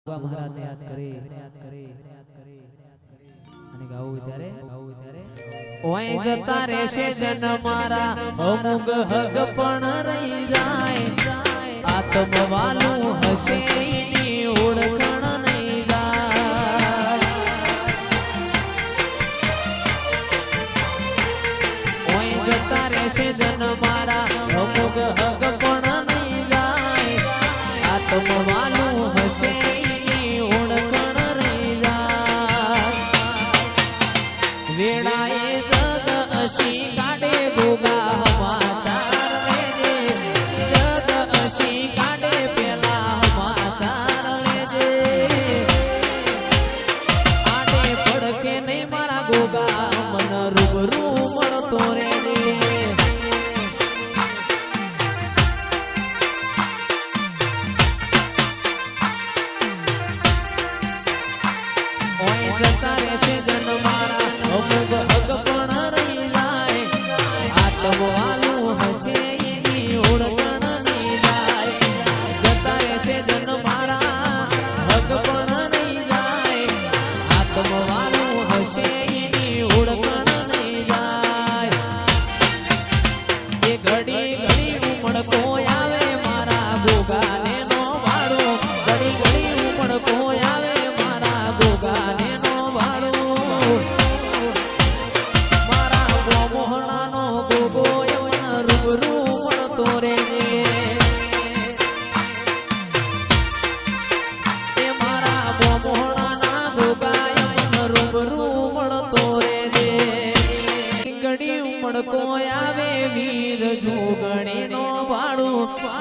મહારાજને યાદ કરી અને ગાવું ત્યારે ઓય જતા રહેશે જન મારા અમુગ હગ પણ રહી જાય આત્મવાલું હશે ની ઓળખણ નહીં જાય ઓય જતા રહેશે જન મારા અમુગ હગ પણ નહીં જાય આત્મવાલું હશે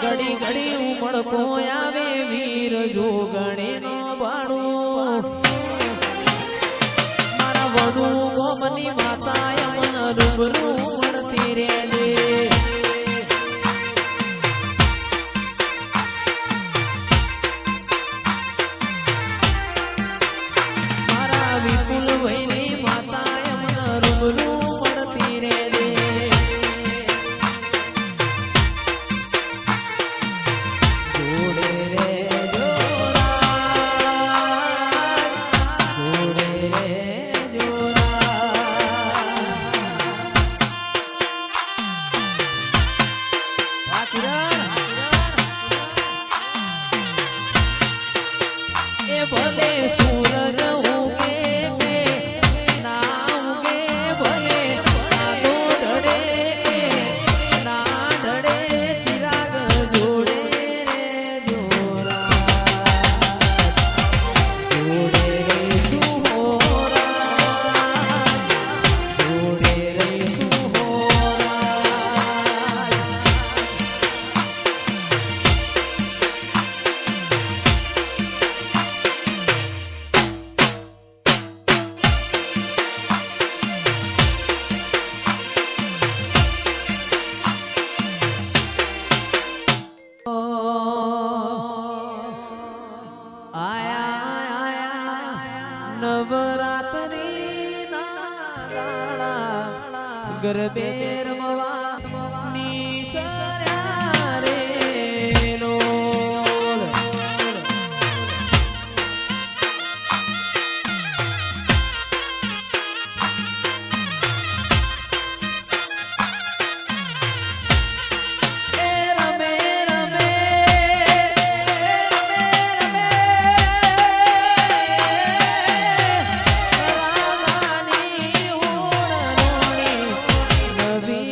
ઘડી ઘડી ઉમળકો આવે વીર જોગણી નો ભાડું મારા વડુ ગોમની માતા યમન રૂબરૂ મળતી રેજે મારા વિપુલ ભાઈની માતા યમન રૂબરૂ મળતી રેજે ભલે સૂરજ ઉગે કે ના ઉગે ભલે સાદો ઢળે કે ના ઢળે ચિરાગ જોડે રે જોરા જોડે રે સુહોરા જોડે રે સુહોરા નવરાત્રી ના દાડા ગરબે રમવા નિશર્યા રે લોલ નવી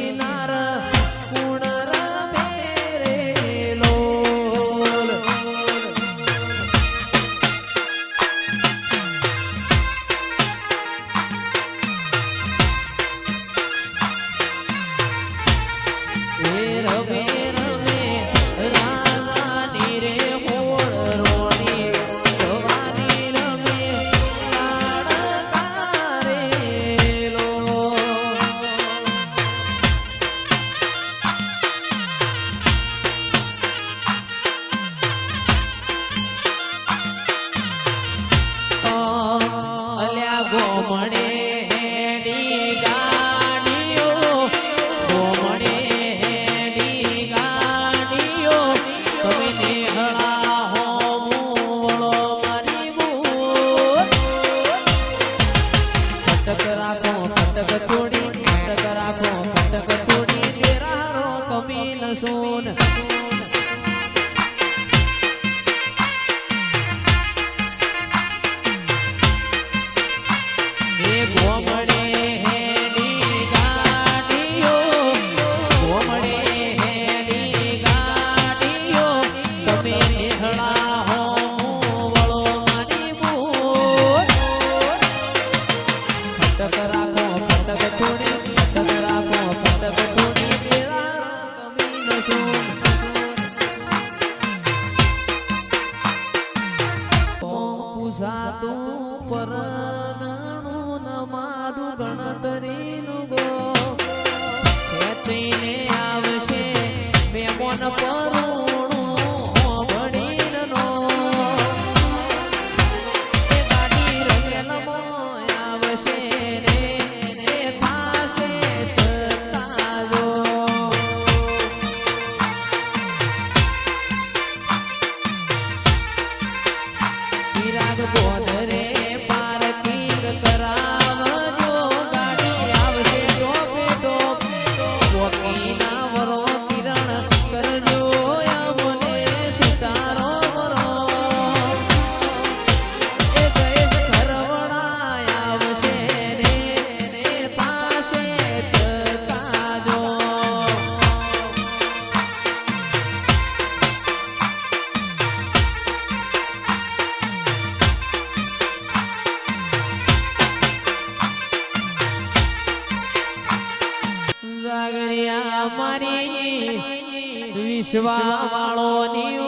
સોન એ ગોમડે હેડી ગાડીઓ ગોમડે હેડી ગાડીઓ તમે નિહળા હો વળો મારી મૂળ ફટક રાખો ફટક થોડી ફટક રાખો ફટક થોડી તેરા કમી નસું પૂછાતું પરગણું ન મારું ગણતરીનું ગો ખેંચીને આવશે મેમોન પરુણું હોબળીનો એ ગાડી રંગેલમાં આવશે રે એ થાશે ચકાજો ચિરાગ ગોધરે પાર્કિંગ કરાવજો ગાડી આવશે ટોપે ટોપ વકીના વરો કિરણ કરજો અમને સુતારો વરો એ ગયેશ ઘરવડા આવશે રે થાશે ચકાજો જાગરિયા મારી વિશ્વા વાળોની